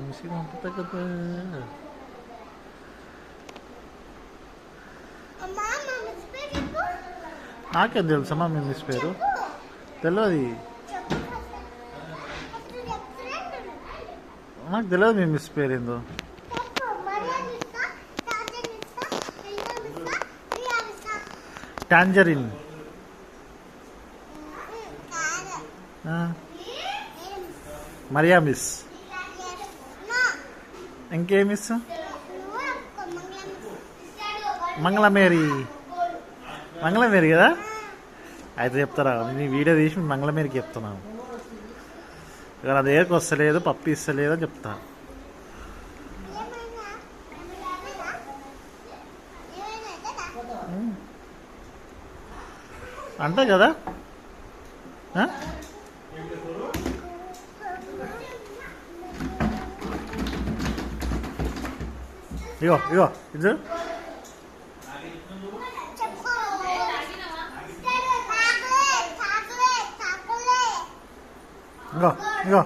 మిస్కి పంపుతా కదా. నాకేం తెలుసమ్మా మీ మిస్ పేరు? తెలియదు. నాకు తెలియదు మీ మిస్ పేరు ఏందో. టాంజరిన్. మరియా మిస్. ఇంకే మిస్? మంగళమేరీ. మంగళమేరీ కదా. అయితే చెప్తారా, నీ వీడియో తీసి మంగళమేరీకి చెప్తున్నాను. ఇక నా దగ్గరకు వస్తలేదు, పప్పు ఇస్తలేదు అని చెప్తా. అంతే కదా. ఇగో ఇగో ఇది ఇగో ఇగో